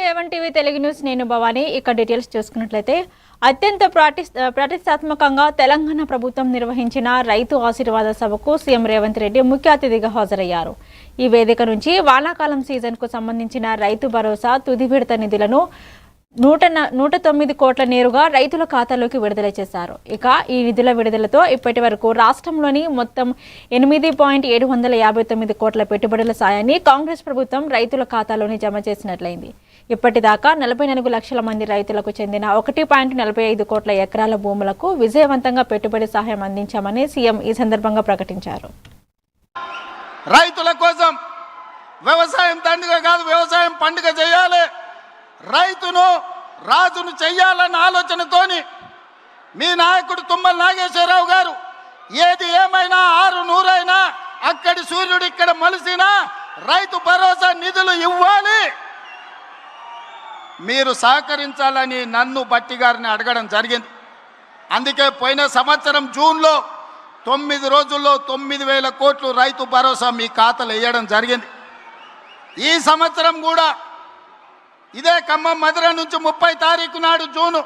A1 TV Telugu news నేను భవాని. ఇక details చూసుకున్నట్లయితే అత్యంత ప్రతిష్టాత్మకంగా తెలంగాణ ప్రభుత్వం నిర్వహించిన రైతు ఆశీర్వాద సభకు సీఎం రేవంత్ రెడ్డి ముఖ్య అతిథిగా హాజరయ్యారు. ఈ వేదిక నుంచి వానాకాలం సీజన్కు సంబంధించిన రైతు భరోసా తుది విడత నిధులను 109 కోట్ల నేరుగా రైతుల ఖాతాలోకి విడుదల చేశారు. ఇక ఈ నిధుల విడుదలతో ఇప్పటి వరకు రాష్ట్రంలోని మొత్తం 8.759 కోట్ల పెట్టుబడుల సాయాన్ని కాంగ్రెస్ ప్రభుత్వం రైతుల ఖాతాలోని జమ చేసినట్లయింది. ఇప్పటిదాకా 44 లక్షల మంది రైతులకు చెందిన 1.45 కోట్ల ఎకరాల భూములకు విజయవంతంగా పెట్టుబడి సహాయం అందించామని సీఎం ఈ సందర్భంగా ప్రకటించారు. రైతుల కోసం వ్యవసాయం దండుగ కాదు, వ్యవసాయం పండుగ చేయాలి, రైతును రాజును చెయ్యాలన్న ఆలోచనతోని మీ నాయకుడు తుమ్మల నాగేశ్వరరావు గారు ఏది ఏమైనా 600 అక్కడి సూర్యుడు ఇక్కడ మలిసినా రైతు భరోసా నిధులు ఇవ్వాలి, మీరు సహకరించాలని నన్ను బట్టి గారిని అడగడం జరిగింది. అందుకే పోయిన సంవత్సరం జూన్లో 9 రోజుల్లో 9,000 కోట్లు రైతు భరోసా మీ ఖాతాలో వేయడం జరిగింది. ఈ సంవత్సరం కూడా ఇదే ఖమ్మం మధుర నుంచి 30 తారీఖు నాడు జూను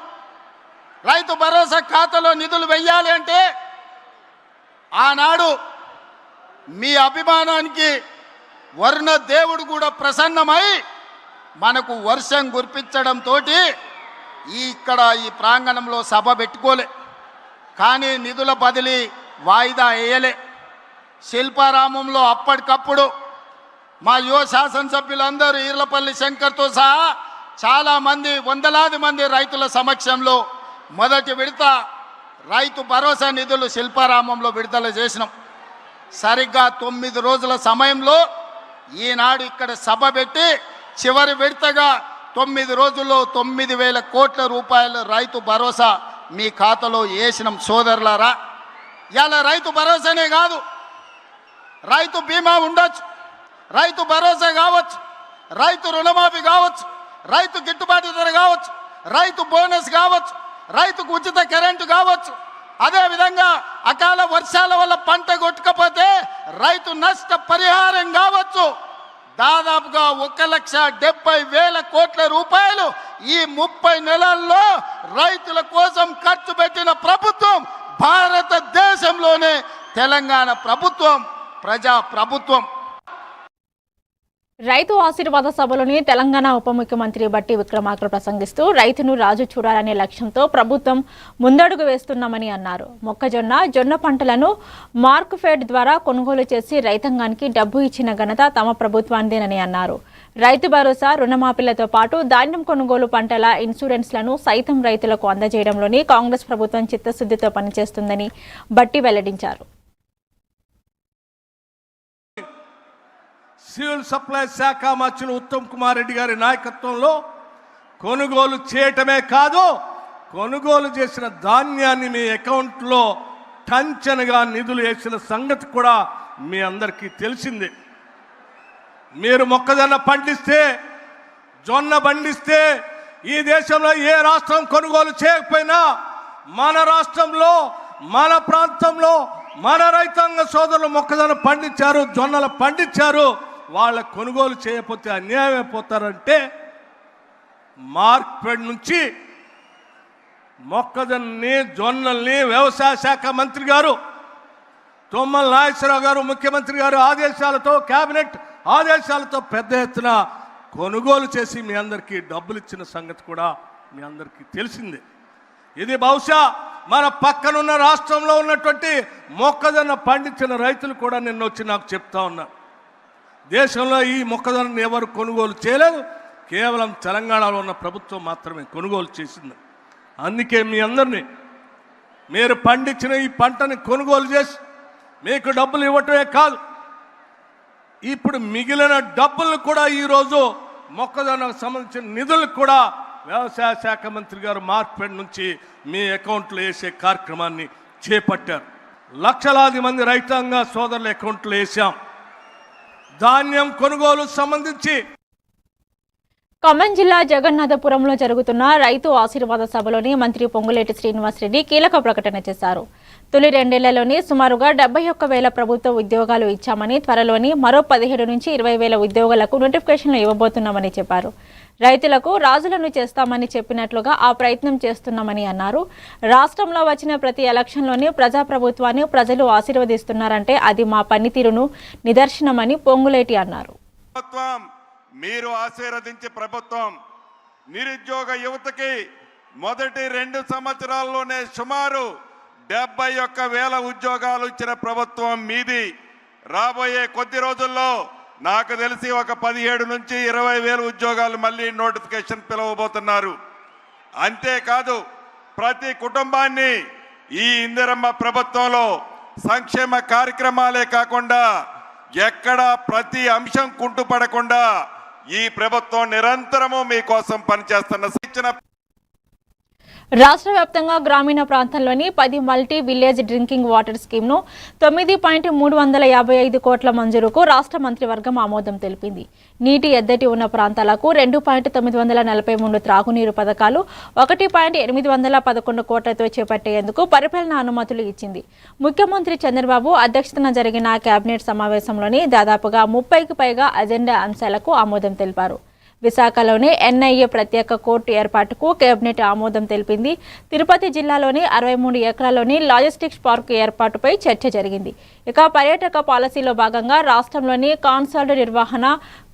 రైతు భరోసా ఖాతాలో నిధులు వెయ్యాలి అంటే ఆనాడు మీ అభిమానానికి వరుణ దేవుడు కూడా ప్రసన్నమై మనకు వర్షం కురిపించడంతో ఇక్కడ ఈ ప్రాంగణంలో సభ పెట్టుకోలే, కానీ నిధుల బదిలీ వాయిదా వేయలే. శిల్పారామంలో అప్పటికప్పుడు మా యువ శాసనసభ్యులందరూ ఈర్లపల్లి శంకర్తో సహా చాలామంది వందలాది మంది రైతుల సమక్షంలో మొదటి విడత రైతు భరోసా నిధులు శిల్పారామంలో విడుదల చేసినాం. సరిగ్గా 9 రోజుల సమయంలో ఈనాడు ఇక్కడ సభ పెట్టి చివరి విడతగా 9 రోజుల్లో 9,000 కోట్ల రూపాయల రైతు భరోసా మీ ఖాతాలో వేసినాం. సోదరులారా, ఇలా రైతు భరోసానే కాదు, రైతు బీమా ఉండొచ్చు, రైతు భరోసా కావచ్చు, రైతు రుణమాఫీ కావచ్చు, రైతు గిట్టుబాటు ధర కావచ్చు, రైతు బోనస్ కావచ్చు, రైతుకు ఉచిత కరెంటు కావచ్చు, అదేవిధంగా అకాల వర్షాల వల్ల పంట కొట్టుకపోతే రైతు నష్ట పరిహారం కావచ్చు. దాదాపుగా 1,70,000 కోట్ల రూపాయలు ఈ 30 నెలల్లో రైతుల కోసం ఖర్చు పెట్టిన ప్రభుత్వం భారతదేశంలోనే తెలంగాణ ప్రభుత్వం, ప్రజా ప్రభుత్వం. రైతు ఆశీర్వాద సభలోని తెలంగాణ ఉప ముఖ్యమంత్రి బట్టి విక్రమార్క ప్రసంగిస్తూ రైతును రాజు చూడాలనే లక్ష్యంతో ప్రభుత్వం ముందడుగు వేస్తున్నామని అన్నారు. మొక్కజొన్న, జొన్న పంటలను మార్క్ఫెడ్ ద్వారా కొనుగోలు చేసి రైతాంగానికి డబ్బు ఇచ్చిన ఘనత తమ ప్రభుత్వానిదేనని అన్నారు. రైతు భరోసా, రుణమాఫీలతో పాటు ధాన్యం కొనుగోలు, పంటల ఇన్సూరెన్స్లను సైతం రైతులకు అందజేయడంలోని కాంగ్రెస్ ప్రభుత్వం చిత్తశుద్ధితో పనిచేస్తుందని బట్టి వెల్లడించారు. సివిల్ సప్లై శాఖ మంత్రులు ఉత్తమ్ కుమార్ రెడ్డి గారి నాయకత్వంలో కొనుగోలు చేయటమే కాదు, కొనుగోలు చేసిన ధాన్యాన్ని మీ అకౌంట్లో టంచనగా నిధులు వేసిన సంగతి కూడా మీ అందరికీ తెలిసిందే. మీరు మొక్కజొన్న పండిస్తే, జొన్న పండిస్తే ఈ దేశంలో ఏ రాష్ట్రం కొనుగోలు చేయకపోయినా మన రాష్ట్రంలో, మన ప్రాంతంలో మన రైతాంగ సోదరులు మొక్కజొన్న పండించారు, జొన్నలు పండించారు. వాళ్ళ కొనుగోలు చేయకపోతే అన్యాయం అయిపోతారంటే మార్కెట్ నుంచి మొక్కజొన్నని, జొన్నల్ని వ్యవసాయ శాఖ మంత్రి గారు తుమ్మల నాగేశ్వరరావు గారు ముఖ్యమంత్రి గారు ఆదేశాలతో, కేబినెట్ ఆదేశాలతో పెద్ద ఎత్తున కొనుగోలు చేసి మీ అందరికీ డబ్బులు ఇచ్చిన సంగతి కూడా మీ అందరికీ తెలిసిందే. ఇది బహుశా మన పక్కనున్న రాష్ట్రంలో ఉన్నటువంటి మొక్కజొన్న పండించిన రైతులు కూడా నిన్న వచ్చి నాకు చెప్తా ఉన్నారు, దేశంలో ఈ మొక్కజొన్నను ఎవరు కొనుగోలు చేయలేదు, కేవలం తెలంగాణలో ఉన్న ప్రభుత్వం మాత్రమే కొనుగోలు చేసింది. అందుకే మీ అందరినీ మీరు పండించిన ఈ పంటని కొనుగోలు చేసి మీకు డబ్బులు ఇవ్వటమే కాదు, ఇప్పుడు మిగిలిన డబ్బులను కూడా ఈరోజు మొక్కజొన్నకు సంబంధించిన నిధులు కూడా వ్యవసాయ శాఖ మంత్రి గారు మార్కెట్ నుంచి మీ అకౌంట్లో వేసే కార్యక్రమాన్ని చేపట్టారు. లక్షలాది మంది రైతాంగ సోదరుల అకౌంట్లో వేసాం. ధాన్యం కొనుగోలు సంబంధించి ఖమ్మం జిల్లా జగన్నాథపురంలో జరుగుతున్న రైతు ఆశీర్వాద సభలోని మంత్రి పొంగులేటి శ్రీనివాసరెడ్డి కీలక ప్రకటన చేశారు. తొలి 2 ఏళ్లలోనే సుమారుగా 71,000 ప్రభుత్వ ఉద్యోగాలు ఇచ్చామని, త్వరలోని మరో 17 నుంచి 20,000 ఉద్యోగులకు నోటిఫికేషన్లు ఇవ్వబోతున్నామని చెప్పారు. రైతులకు రాజులను చేస్తామని చెప్పినట్లుగా ఆ ప్రయత్నం చేస్తున్నామని అన్నారు. రాష్ట్రంలో వచ్చిన ప్రతి ఎలక్షన్లోని ప్రజాప్రభుత్వాన్ని ప్రజలు ఆశీర్వదిస్తున్నారంటే అది మా పనితీరును నిదర్శనమని పొంగులేటి అన్నారు. మీరు ఆశీర్వదించే ప్రభుత్వం నిరుద్యోగ యువతకి మొదటి 2 సంవత్సరాల్లోనే సుమారు 71,000 ఉద్యోగాలు ఇచ్చిన ప్రభుత్వం మీది. రాబోయే కొద్ది రోజుల్లో నాకు తెలిసి ఒక 17 నుంచి 20,000 ఉద్యోగాలు మళ్ళీ నోటిఫికేషన్ పిలవబోతున్నారు. అంతేకాదు ప్రతి కుటుంబాన్ని ఈ ఇందిరమ్మ ప్రభుత్వంలో సంక్షేమ కార్యక్రమాలే కాకుండా ఎక్కడ ప్రతి అంశం కుంటుపడకుండా ఈ ప్రభుత్వం నిరంతరము మీకోసం పనిచేస్తున్న శిక్షణ. రాష్ట్ర వ్యాప్తంగా గ్రామీణ ప్రాంతాల్లోని 10 మల్టీ విలేజ్ డ్రింకింగ్ వాటర్ స్కీమ్ను 9.355 కోట్ల మంజూరుకు రాష్ట్ర మంత్రివర్గం ఆమోదం తెలిపింది. నీటి ఎద్దటి ఉన్న ప్రాంతాలకు 2.943 త్రాగునీరు పథకాలు 1.811 కోట్లతో చేపట్టేందుకు పరిపాలన అనుమతులు ఇచ్చింది. ముఖ్యమంత్రి చంద్రబాబు అధ్యక్షతన జరిగిన కేబినెట్ సమావేశంలోని దాదాపుగా 30కి పైగా అజెండా అంశాలకు ఆమోదం తెలిపారు. విశాఖలోని ఎన్ఐఏ ప్రత్యేక కోర్టు ఏర్పాటుకు కేబినెట్ ఆమోదం తెలిపింది. తిరుపతి జిల్లాలోని 63 ఎకరాల్లోని లాజిస్టిక్స్ పార్క్ ఏర్పాటుపై చర్చ జరిగింది. ఇక పర్యాటక పాలసీలో భాగంగా రాష్ట్రంలోని కాన్సార్డు నిర్వహణ,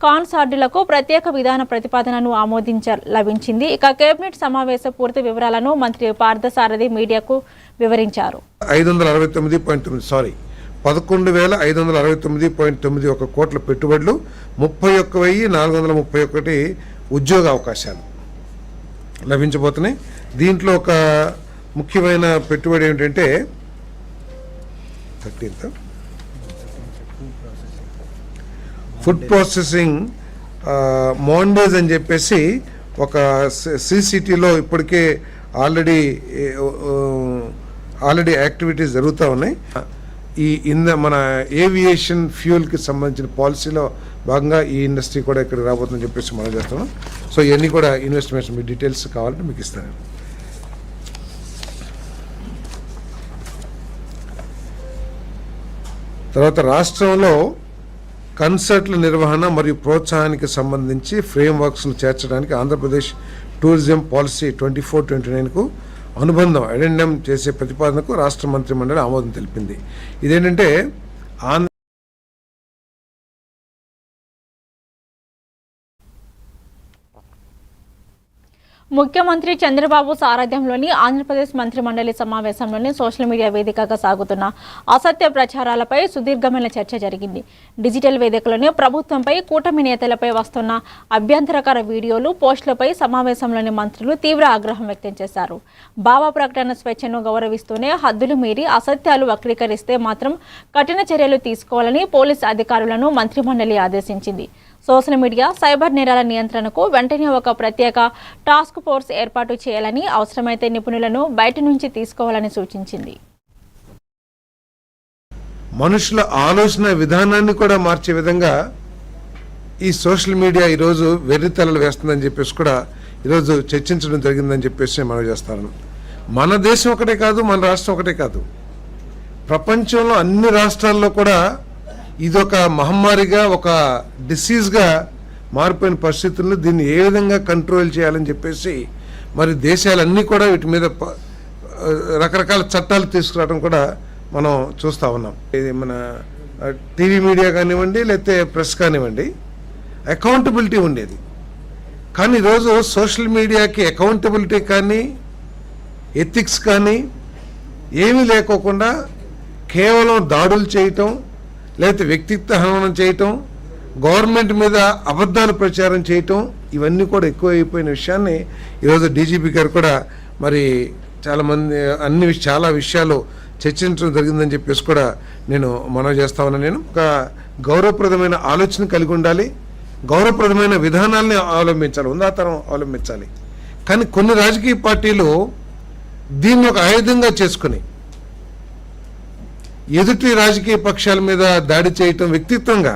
కాన్సార్డులకు ప్రత్యేక విధాన ప్రతిపాదనను లభించింది. ఇక కేబినెట్ సమావేశ పూర్తి వివరాలను మంత్రి పార్థసారథి మీడియాకు వివరించారు. 11,569.91 కోట్ల పెట్టుబడులు, 31,431 ఉద్యోగ అవకాశాలు లభించబోతున్నాయి. దీంట్లో ఒక ముఖ్యమైన పెట్టుబడి ఏమిటంటే 13th ఫుడ్ ప్రాసెసింగ్ మాండేజ్ అని చెప్పేసి ఒక సిసిటీలో ఇప్పటికే ఆల్రెడీ యాక్టివిటీస్ జరుగుతూ ఉన్నాయి. మన ఏవియేషన్ ఫ్యూయల్కి సంబంధించిన పాలసీలో భాగంగా ఈ ఇండస్ట్రీ కూడా ఇక్కడ రాబోతుందని చెప్పేసి మనం చేస్తున్నాం. సో ఇవన్నీ కూడా ఇన్వెస్ట్మెంట్స్ మీ డీటెయిల్స్ కావాలంటే మీకు ఇస్తాను. తర్వాత రాష్ట్రంలో కన్సర్ట్ల నిర్వహణ మరియు ప్రోత్సాహానికి సంబంధించి ఫ్రేమ్వర్క్స్ను చేర్చడానికి ఆంధ్రప్రదేశ్ టూరిజం పాలసీ 24-29కు అనుబంధం అడెండం చేసే ప్రతిపాదనకు రాష్ట్ర మంత్రి మండలి ఆమోదం తెలిపింది. ఇదేంటంటే ముఖ్యమంత్రి చంద్రబాబు సారథ్యంలోని ఆంధ్రప్రదేశ్ మంత్రి మండలి సమావేశంలోని సోషల్ మీడియా వేదికగా సాగుతున్న అసత్య ప్రచారాలపై సుదీర్ఘమైన చర్చ జరిగింది. డిజిటల్ వేదికలోని ప్రభుత్వంపై, కూటమి నేతలపై వస్తున్న అభ్యంతరకర వీడియోలు, పోస్టులపై సమావేశంలోని మంత్రులు తీవ్ర ఆగ్రహం వ్యక్తం చేశారు. భావ ప్రకటన స్వేచ్ఛను గౌరవిస్తూనే హద్దులు మీరి అసత్యాలు వక్రీకరిస్తే మాత్రం కఠిన చర్యలు తీసుకోవాలని పోలీసు అధికారులను మంత్రి మండలి ఆదేశించింది. సోషల్ మీడియా, సైబర్ నేరాల నియంత్రణకు వెంటనే ఒక ప్రత్యేక టాస్క్ ఫోర్స్ ఏర్పాటు చేయాలని, అవసరమైతే నిపుణులను బయట నుంచి తీసుకోవాలని సూచించింది. మనుషుల ఆలోచన విధానాన్ని కూడా మార్చే విధంగా ఈ సోషల్ మీడియా ఈరోజు వెర్రితలలు వేస్తుందని చెప్పేసి కూడా ఈరోజు చర్చించడం జరిగిందని చెప్పేసి మనం చేస్తాను. మన దేశం ఒకటే కాదు, మన రాష్ట్రం ఒకటే కాదు, ప్రపంచంలో అన్ని రాష్ట్రాల్లో కూడా ఇదొక మహమ్మారిగా, ఒక డిసీజ్గా మారిపోయిన పరిస్థితుల్లో దీన్ని ఏ విధంగా కంట్రోల్ చేయాలని చెప్పేసి మరి దేశాలన్నీ కూడా వీటి మీద రకరకాల చట్టాలు తీసుకురావడం కూడా మనం చూస్తూ ఉన్నాం. ఇది మన టీవీ మీడియా కానివ్వండి, లేకపోతే ప్రెస్ కానివ్వండి, అకౌంటబిలిటీ ఉండేది. కానీ ఈరోజు సోషల్ మీడియాకి అకౌంటబిలిటీ కానీ, ఎథిక్స్ కానీ ఏమీ లేకోకుండా కేవలం దాడులు చేయటం, లేకపోతే వ్యక్తిత్వ హననం చేయటం, గవర్నమెంట్ మీద అబద్ధాలు ప్రచారం చేయటం, ఇవన్నీ కూడా ఎక్కువ అయిపోయిన విషయాన్ని ఈరోజు డీజీపీ గారు కూడా మరి చాలా విషయాలు చర్చించడం జరిగిందని చెప్పేసి కూడా నేను మనవి చేస్తా ఉన్నాను. నేను ఒక గౌరవప్రదమైన ఆలోచన కలిగి ఉండాలి, గౌరవప్రదమైన విధానాలని అవలంబించాలి, ఉందాతరం అవలంబించాలి. కానీ కొన్ని రాజకీయ పార్టీలు దీన్ని ఒక ఆయుధంగా చేసుకుని ఎదుటి రాజకీయ పక్షాల మీద దాడి చేయటం వ్యక్తిత్వంగా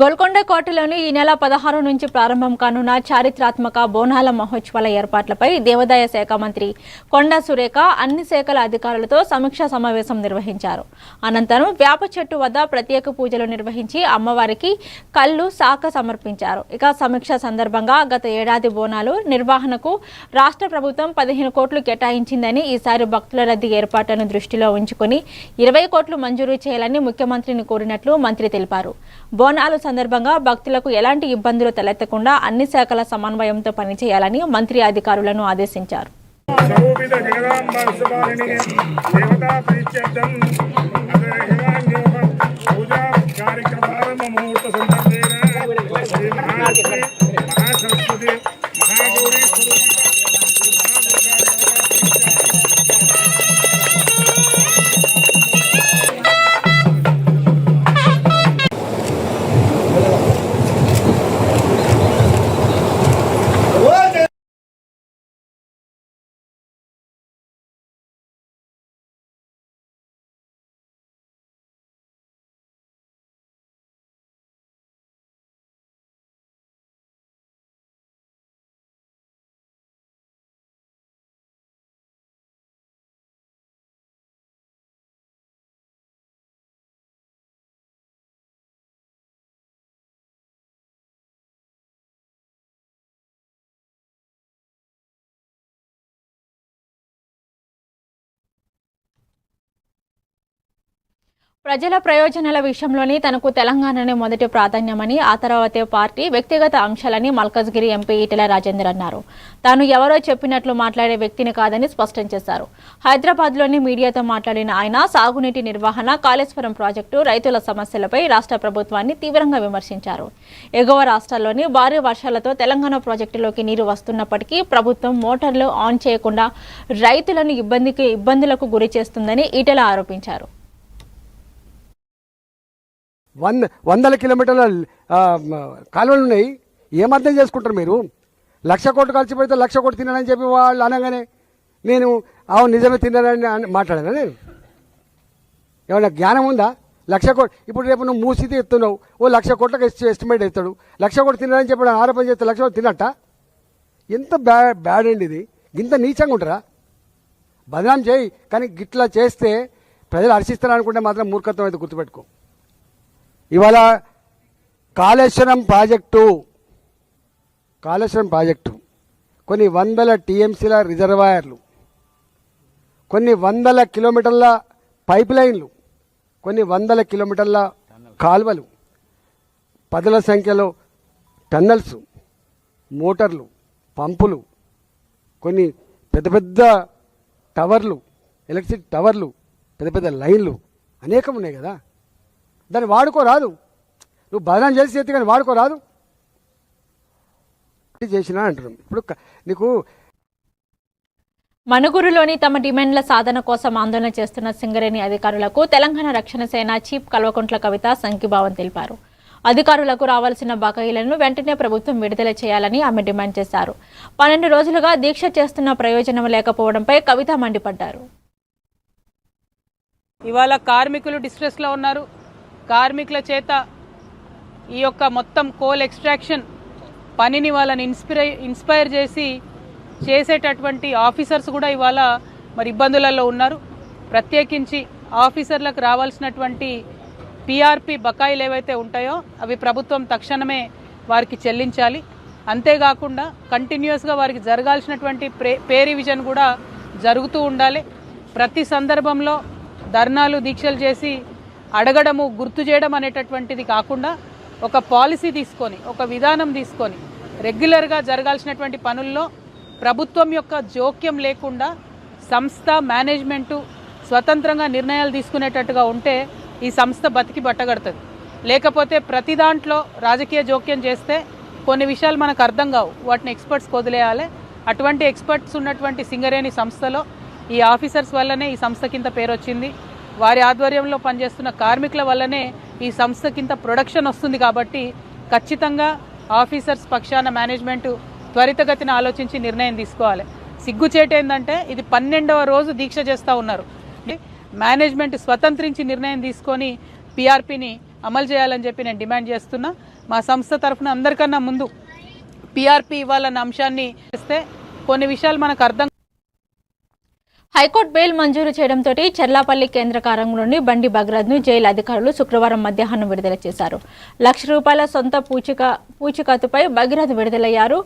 గోల్కొండ కోటలోని ఈ నెల 16 నుంచి ప్రారంభం కానున్న చారిత్రాత్మక బోనాల మహోత్సవాల ఏర్పాట్లపై దేవాదాయ శాఖ మంత్రి కొండా సురేఖ అన్ని శాఖల అధికారులతో సమీక్షా సమావేశం నిర్వహించారు. అనంతరం వేప చెట్టు వద్ద ప్రత్యేక పూజలు నిర్వహించి అమ్మవారికి కళ్ళు శాఖ సమర్పించారు. ఇక సమీక్ష సందర్భంగా గత ఏడాది బోనాలు నిర్వహణకు రాష్ట్ర ప్రభుత్వం 15 కోట్లు కేటాయించిందని, ఈసారి భక్తుల రద్దీ ఏర్పాట్లను దృష్టిలో ఉంచుకుని 20 కోట్లు మంజూరు చేయాలని ముఖ్యమంత్రిని కోరినట్లు మంత్రి తెలిపారు. బోనాలు సందర్భంగా భక్తులకు ఎలాంటి ఇబ్బందులు తలెత్తకుండా అన్ని శాఖల సమన్వయంతో పనిచేయాలని మంత్రి అధికారులను ఆదేశించారు. ప్రజల ప్రయోజనాల విషయంలోనే తనకు తెలంగాణనే మొదటి ప్రాధాన్యమని, ఆ తర్వాతే పార్టీ, వ్యక్తిగత అంశాలని మల్కజ్గిరి ఎంపీ ఈటెల రాజేందర్ అన్నారు. తాను ఎవరో చెప్పినట్లు మాట్లాడే వ్యక్తిని కాదని స్పష్టం చేశారు. హైదరాబాద్లోని మీడియాతో మాట్లాడిన ఆయన సాగునీటి నిర్వహణ, కాళేశ్వరం ప్రాజెక్టు, రైతుల సమస్యలపై రాష్ట్ర ప్రభుత్వాన్ని తీవ్రంగా విమర్శించారు. ఎగువ రాష్ట్రాల్లోని భారీ వర్షాలతో తెలంగాణ ప్రాజెక్టులోకి నీరు వస్తున్నప్పటికీ ప్రభుత్వం మోటార్లు ఆన్ చేయకుండా రైతులను ఇబ్బందులకు గురి చేస్తుందని ఈటెల ఆరోపించారు. వందల కిలోమీటర్ల కాలువలు ఉన్నాయి. ఏమర్థం చేసుకుంటారు మీరు? 1,00,000 కోట్లు కలిసిపోతే 1,00,000 కోట్లు తిన్నానని చెప్పి వాళ్ళు అనగానే నేను నిజమే తిన్నానని మాట్లాడాను. నేను ఏమన్నా జ్ఞానం ఉందా? 1,00,000 కోట్లు ఇప్పుడు రేపు నువ్వు మూసితే ఎత్తున్నావు, 1,00,000 కోట్లకు ఎస్టిమేట్ ఎత్తాడు. 1,00,000 కోట్లు తిన్నానని చెప్పి ఆరోపణ చేస్తే 1,00,000 కోట్లు తిన్నట్ట? ఎంత బ్యాడ్ అండి ఇది. ఇంత నీచంగా ఉంటారా? బదనాం చేయి, కానీ గిట్లా చేస్తే ప్రజలు హర్షిస్తారు అనుకుంటే మాత్రం మూర్ఖత్వం అయితే గుర్తుపెట్టుకో. ఇవాళ కాళేశ్వరం ప్రాజెక్టు కొన్ని వందల టీఎంసీల రిజర్వాయర్లు, కొన్ని వందల కిలోమీటర్ల పైప్ లైన్లు, కొన్ని వందల కిలోమీటర్ల కాల్వలు, పదుల సంఖ్యలో టన్నల్స్, మోటార్లు, పంపులు, కొన్ని పెద్ద పెద్ద టవర్లు, ఎలక్ట్రిసిటీ టవర్లు, పెద్ద పెద్ద లైన్లు అనేకం ఉన్నాయి కదా. దాన్ని వాడుకోరాదు. నువ్వు బదనాం చేసి చేతి కానీ వాడుకోరాదు. చేసినా అంటున్నాం. ఇప్పుడు నీకు మనుగురులోని తమ డిమాండ్ల సాధన కోసం ఆందోళన చేస్తున్న సింగరేణి అధికారులకు తెలంగాణ రక్షణ సేన చీఫ్ కల్వకుంట్ల కవిత సంఘీభావం తెలిపారు. అధికారులకు రావాల్సిన బకాయిలను వెంటనే ప్రభుత్వం విడుదల చేయాలని ఆమె డిమాండ్ చేశారు. 12 రోజులుగా దీక్ష చేస్తున్న ప్రయోజనం లేకపోవడంపై కవిత మండిపడ్డారు. ఇవాళ కార్మికులు డిస్ట్రెస్లో ఉన్నారు. కార్మికుల చేత ఈ యొక్క మొత్తం కోల్ ఎక్స్ట్రాక్షన్ పనిని వాళ్ళని ఇన్స్పైర్ చేసి చేసేటటువంటి ఆఫీసర్స్ కూడా ఇవాళ మరి ఇబ్బందులలో ఉన్నారు. ప్రత్యేకించి ఆఫీసర్లకు రావాల్సినటువంటి పిఆర్పి బకాయిలు ఏవైతే ఉంటాయో అవి ప్రభుత్వం తక్షణమే వారికి చెల్లించాలి. అంతేకాకుండా కంటిన్యూస్గా వారికి జరగాల్సినటువంటి పే రివిజన్ కూడా జరుగుతూ ఉండాలి. ప్రతి సందర్భంలో ధర్నాలు, దీక్షలు చేసి అడగడము, గుర్తు చేయడం అనేటటువంటిది కాకుండా ఒక పాలసీ తీసుకొని, ఒక విధానం తీసుకొని రెగ్యులర్గా జరగాల్సినటువంటి పనుల్లో ప్రభుత్వం యొక్క జోక్యం లేకుండా సంస్థ మేనేజ్మెంటు స్వతంత్రంగా నిర్ణయాలు తీసుకునేటట్టుగా ఉంటే ఈ సంస్థ బతికి బట్టగడుతుంది. లేకపోతే ప్రతి దాంట్లో రాజకీయ జోక్యం చేస్తే కొన్ని విషయాలు మనకు అర్థం కావు, వాటిని ఎక్స్పర్ట్స్కి వదిలేయాలి. అటువంటి ఎక్స్పర్ట్స్ ఉన్నటువంటి సింగరేణి సంస్థలో ఈ ఆఫీసర్స్ వల్లనే ఈ సంస్థకింత పేరు వచ్చింది. వారి ఆధ్వర్యంలో పనిచేస్తున్న కార్మికుల వల్లనే ఈ సంస్థకింత ప్రొడక్షన్ వస్తుంది. కాబట్టి ఖచ్చితంగా ఆఫీసర్స్ పక్షాన మేనేజ్మెంటు త్వరితగతిన ఆలోచించి నిర్ణయం తీసుకోవాలి. సిగ్గుచేటు ఏంటంటే ఇది 12వ రోజు దీక్ష చేస్తూ ఉన్నారు. మేనేజ్మెంట్ స్వతంత్రించి నిర్ణయం తీసుకొని పిఆర్పిని అమలు చేయాలని చెప్పి నేను డిమాండ్ చేస్తున్నా. మా సంస్థ తరఫున అందరికన్నా ముందు పిఆర్పి ఇవ్వాలన్న అంశాన్ని చేస్తే కొన్ని విషయాలు మనకు అర్థం. హైకోర్టు బెయిల్ మంజూరు చేయడంతో చెర్లాపల్లి కేంద్ర కారాగృహంలోని బండి భగీరథ్ను జైలు అధికారులు శుక్రవారం మధ్యాహ్నం విడుదల చేశారు. ₹1,00,000 సొంత పూచికత్తుపై భగీరథ్ విడుదలయ్యారు.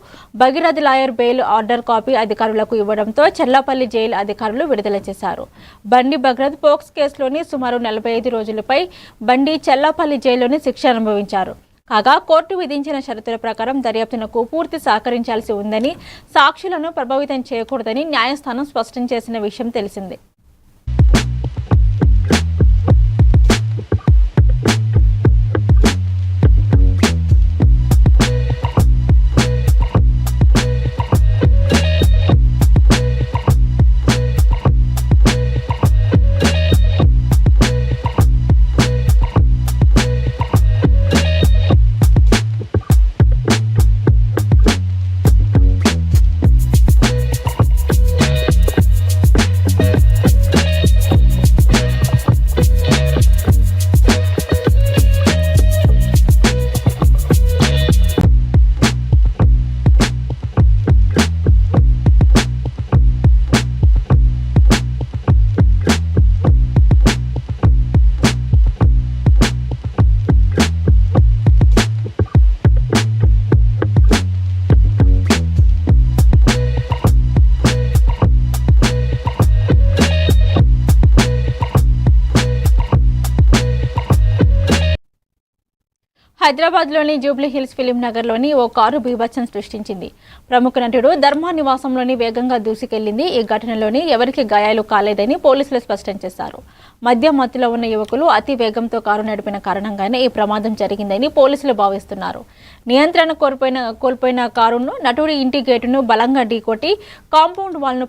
Bhagirath lawyer bail order copy అధికారులకు ఇవ్వడంతో చెర్లాపల్లి జైలు అధికారులు విడుదల చేశారు. బండి భగీరథ్ పోక్స్ కేసులోని సుమారు 45 రోజులపై బండి చెర్లాపల్లి జైల్లోని శిక్ష అనుభవించారు. కాగా కోర్టు విధించిన షరతుల ప్రకారం దర్యాప్తునకు పూర్తి సహకరించాల్సి ఉందని, సాక్షులను ప్రభావితం చేయకూడదని న్యాయస్థానం స్పష్టం చేసిన విషయం తెలిసిందే. హైదరాబాద్లోని జూబ్లీ హిల్స్ ఫిలిం నగర్లోని ఓ కారు బీభత్సం సృష్టించింది. ప్రముఖ నటుడు ధర్మ నివాసంలోని వేగంగా దూసుకెళ్లింది. ఈ ఘటనలోని ఎవరికి గాయాలు కాలేదని పోలీసులు స్పష్టం చేశారు. మద్యం మత్తులో ఉన్న యువకులు అతి వేగంతో కారు నడిపిన కారణంగానే ఈ ప్రమాదం జరిగిందని పోలీసులు భావిస్తున్నారు. నియంత్రణ కోల్పోయిన కారును నటుడి ఇంటి గేటును బలంగా ఢీకొట్టి కాంపౌండ్ వాల్ను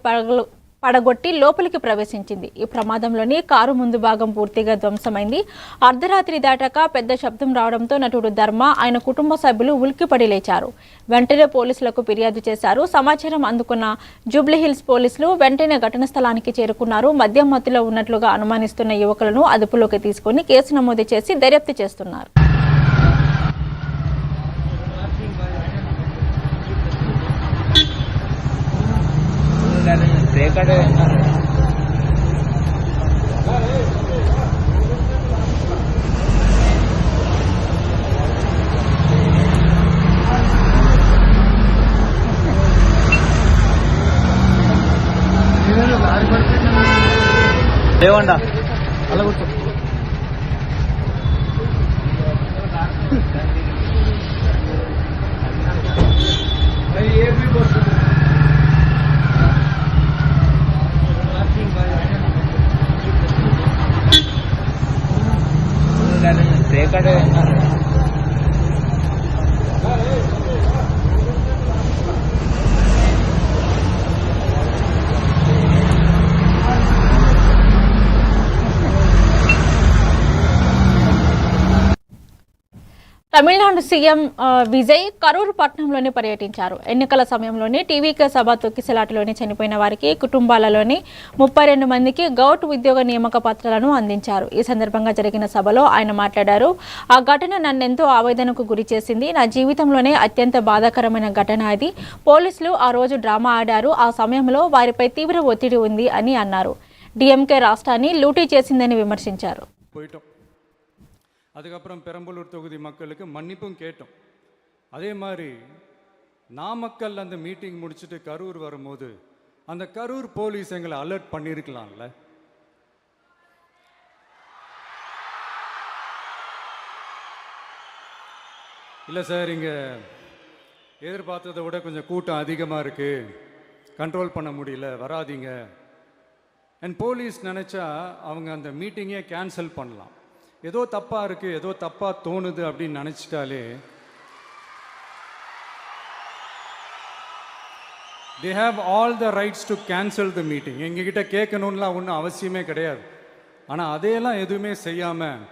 పడగొట్టి లోపలికి ప్రవేశించింది. ఈ ప్రమాదంలోని కారు ముందు భాగం పూర్తిగా ధ్వంసమైంది. అర్ధరాత్రి దాటాక పెద్ద శబ్దం రావడంతో నటుడు ధర్మ, ఆయన కుటుంబ సభ్యులు ఉలిక్కిపడి లేచారు. వెంటనే పోలీసులకు ఫిర్యాదు చేశారు. సమాచారం అందుకున్న జూబ్లీహిల్స్ పోలీసులు వెంటనే ఘటనా స్థలానికి చేరుకున్నారు. మద్యం మత్తులో ఉన్నట్లుగా అనుమానిస్తున్న యువకులను అదుపులోకి తీసుకుని కేసు నమోదు చేసి దర్యాప్తు చేస్తున్నారు. లేవండా అలా కూర్చో. తమిళనాడు సీఎం విజయ్ కరూరు పట్టణంలోని పర్యటించారు. ఎన్నికల సమయంలోని టీవీకే సభ తొక్కిసలాటలోని చనిపోయిన వారికి కుటుంబాలలోని 32 మందికి గౌట్ ఉద్యోగ నియామక పత్రాలను అందించారు. ఈ సందర్భంగా జరిగిన సభలో ఆయన మాట్లాడారు. ఆ ఘటన నన్నెంతో ఆవేదనకు గురి చేసింది. నా జీవితంలోనే అత్యంత బాధాకరమైన ఘటన అది. పోలీసులు ఆ రోజు డ్రామా ఆడారు. ఆ సమయంలో వారిపై తీవ్ర ఒత్తిడి ఉంది అని అన్నారు. డిఎంకే రాష్ట్రాన్ని లూటీ చేసిందని విమర్శించారు. அதுக்கப்புறம் பெரம்பலூர் தொகுதி மக்களுக்கு மன்னிப்பும் கேட்டோம். அதே மாதிரி நாமக்கல் அந்த மீட்டிங் முடிச்சுட்டு கரூர் வரும்போது அந்த கரூர் போலீஸ் எங்களை அலர்ட் பண்ணியிருக்கலாம்ல. இல்லை சார், இங்கே எதிர்பார்த்ததை விட கொஞ்சம் கூட்டம் அதிகமாக இருக்குது, கண்ட்ரோல் பண்ண முடியல, வராதிங்க. அண்ட் போலீஸ் நினச்சா அவங்க அந்த மீட்டிங்கே கேன்சல் பண்ணலாம். ஏதோ தப்பாக இருக்குது, ஏதோ தப்பாக தோணுது அப்படின்னு நினச்சிட்டாலே they have all the rights to cancel the meeting. எங்ககிட்ட கேட்கணும்லாம் ஒன்றும் அவசியமே கிடையாது. ஆனால் அதையெல்லாம் எதுவுமே செய்யாமல்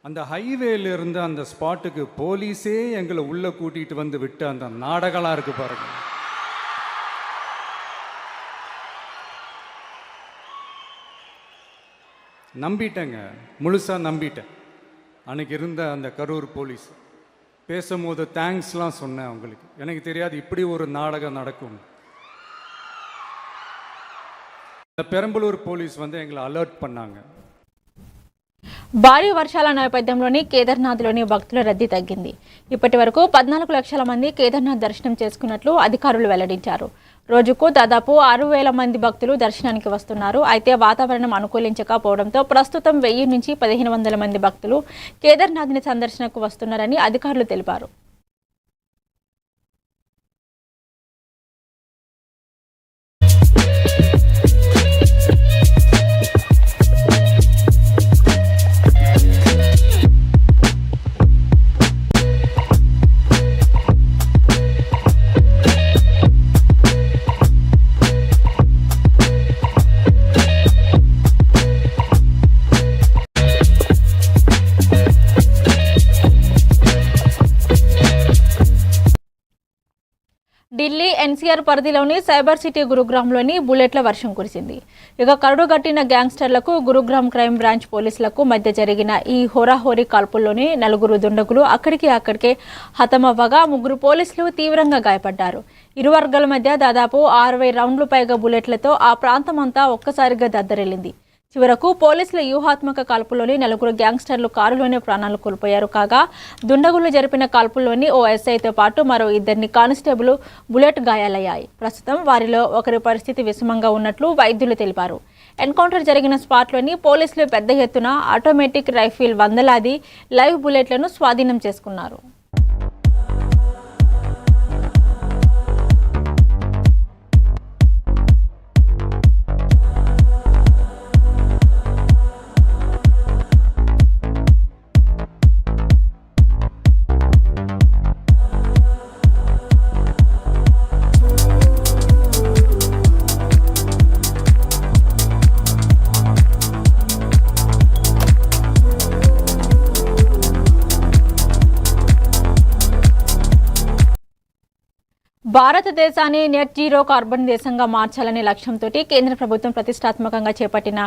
அந்த ஹைவேல இருந்து அந்த ஸ்பாட்டுக்கு போலீஸே எங்களை உள்ளே கூட்டிகிட்டு வந்து விட்டு அந்த நாடகம்லாம் இருக்குது பாருங்கள். நம்பிட்டேங்க, முழுசாக நம்பிட்டேன். அன்றைக்கி இருந்த அந்த கரூர் போலீஸ் பேசும்போது தேங்க்ஸ்லாம் சொன்னேன் அவங்களுக்கு. எனக்கு தெரியாது இப்படி ஒரு நாடகம் நடக்கும். இந்த பெரம்பலூர் போலீஸ் வந்து எங்களை அலர்ட் பண்ணாங்க. భారీ వర్షాల నేపథ్యంలోని కేదార్నాథ్లోని భక్తుల రద్దీ తగ్గింది. ఇప్పటి వరకు 14 లక్షల మంది కేదార్నాథ్ దర్శనం చేసుకున్నట్లు అధికారులు వెల్లడించారు. రోజుకు దాదాపు 6,000 మంది భక్తులు దర్శనానికి వస్తున్నారు. అయితే వాతావరణం అనుకూలించకపోవడంతో ప్రస్తుతం 1000 నుంచి 1,500 మంది భక్తులు కేదార్నాథ్ని సందర్శనకు వస్తున్నారని అధికారులు తెలిపారు. ఢిల్లీ ఎన్సీఆర్ పరిధిలోని సైబర్ సిటీ గురుగ్రామ్లోని బుల్లెట్ల వర్షం కురిసింది. ఇక కరుడుగట్టిన గ్యాంగ్స్టర్లకు గురుగ్రామ్ క్రైమ్ బ్రాంచ్ పోలీసులకు మధ్య జరిగిన ఈ హోరాహోరీ కాల్పుల్లోని 4 దుండగులు అక్కడికే హతమవ్వగా 3 పోలీసులు తీవ్రంగా గాయపడ్డారు. ఇరు వర్గాల మధ్య దాదాపు 60 రౌండ్లు పైగా బుల్లెట్లతో ఆ ప్రాంతమంతా ఒక్కసారిగా దద్దరిల్లింది. చివరకు పోలీసుల వ్యూహాత్మక కాల్పుల్లోని 4 గ్యాంగ్స్టర్లు కారులోనే ప్రాణాలు కోల్పోయారు. కాగా దుండగులు జరిపిన కాల్పుల్లోని ఓ ఎస్ఐతో పాటు మరో 2 కానిస్టేబుల్ బుల్లెట్ గాయాలయ్యాయి. ప్రస్తుతం వారిలో ఒకరి పరిస్థితి విషమంగా ఉన్నట్లు వైద్యులు తెలిపారు. ఎన్కౌంటర్ జరిగిన స్పాట్లోని పోలీసులు పెద్ద ఎత్తున ఆటోమేటిక్ రైఫిల్ వందలాది లైవ్ బుల్లెట్లను స్వాధీనం చేసుకున్నారు. భారతదేశాన్ని నెట్ జీరో కార్బన్ దేశంగా మార్చాలనే లక్ష్యంతో కేంద్ర ప్రభుత్వం ప్రతిష్టాత్మకంగా చేపట్టిన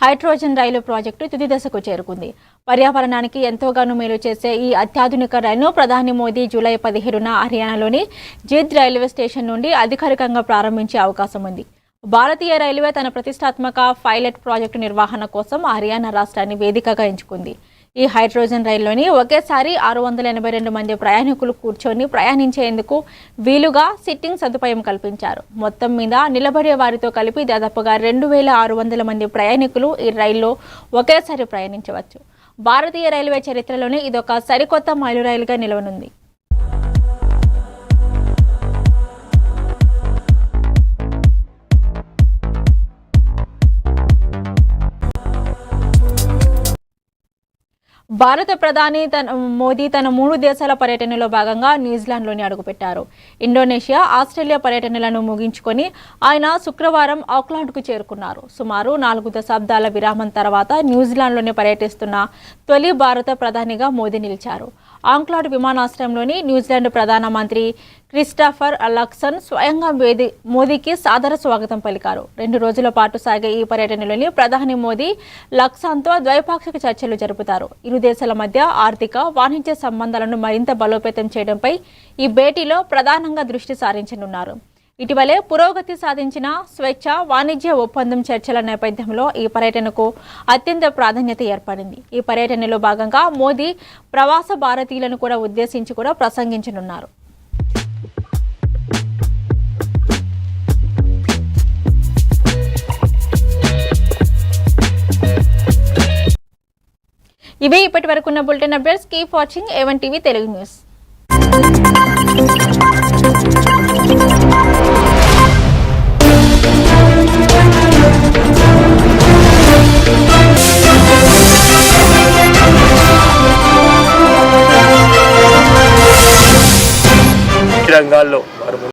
హైడ్రోజన్ రైలు ప్రాజెక్టు తుది దశకు చేరుకుంది. పర్యావరణానికి ఎంతోగానో మేలు చేసే ఈ అత్యాధునిక రైలును ప్రధాని మోదీ జూలై 17న హర్యానాలోని జింద్ రైల్వే స్టేషన్ నుండి అధికారికంగా ప్రారంభించే అవకాశం ఉంది. భారతీయ రైల్వే తన ప్రతిష్టాత్మక పైలట్ ప్రాజెక్టు నిర్వహణ కోసం హర్యానా రాష్ట్రాన్ని వేదికగా ఎంచుకుంది. ఈ హైడ్రోజన్ రైల్లోని ఒకేసారి 682 మంది ప్రయాణికులు కూర్చొని ప్రయాణించేందుకు వీలుగా సిట్టింగ్ సదుపాయం కల్పించారు. మొత్తం మీద నిలబడే వారితో కలిపి దాదాపుగా 2600 మంది ప్రయాణికులు ఈ రైల్లో ఒకేసారి ప్రయాణించవచ్చు. భారతీయ రైల్వే చరిత్రలోనే ఇదొక సరికొత్త మైలురాయిలుగా నిలవనుంది. భారత ప్రధాని మోదీ తన 3 దేశాల పర్యటనలో భాగంగా న్యూజిలాండ్లోని అడుగుపెట్టారు. ఇండోనేషియా, ఆస్ట్రేలియా పర్యటనలను ముగించుకొని ఆయన శుక్రవారం ఆక్లాండ్కు చేరుకున్నారు. సుమారు 4 దశాబ్దాల విరామం తర్వాత న్యూజిలాండ్లోని పర్యటిస్తున్న తొలి భారత ప్రధానిగా మోదీ నిలిచారు. ఆక్లాండ్ విమానాశ్రయంలోని న్యూజిలాండ్ ప్రధానమంత్రి క్రిస్టఫర్ లక్సన్ స్వయంగా మోదీకి సాదర స్వాగతం పలికారు. 2 రోజుల పాటు సాగే ఈ పర్యటనలోని ప్రధాని మోదీ లక్సన్తో ద్వైపాక్షిక చర్చలు జరుపుతారు. ఇరు దేశాల మధ్య ఆర్థిక, వాణిజ్య సంబంధాలను మరింత బలోపేతం చేయడంపై ఈ భేటీలో ప్రధానంగా దృష్టి సారించనున్నారు. ఇటీవలే పురోగతి సాధించిన స్వేచ్ఛ వాణిజ్య ఒప్పందం చర్చల నేపథ్యంలో ఈ పర్యటనకు అత్యంత ప్రాధాన్యత ఏర్పడింది. ఈ పర్యటనలో భాగంగా మోదీ ప్రవాస భారతీయులను కూడా ఉద్దేశించి కూడా ప్రసంగించనున్నారు. ఇవే ఇప్పటి వరకున్న bulletin updates. Keep watching A1 TV Telugu news. రంగాల్లో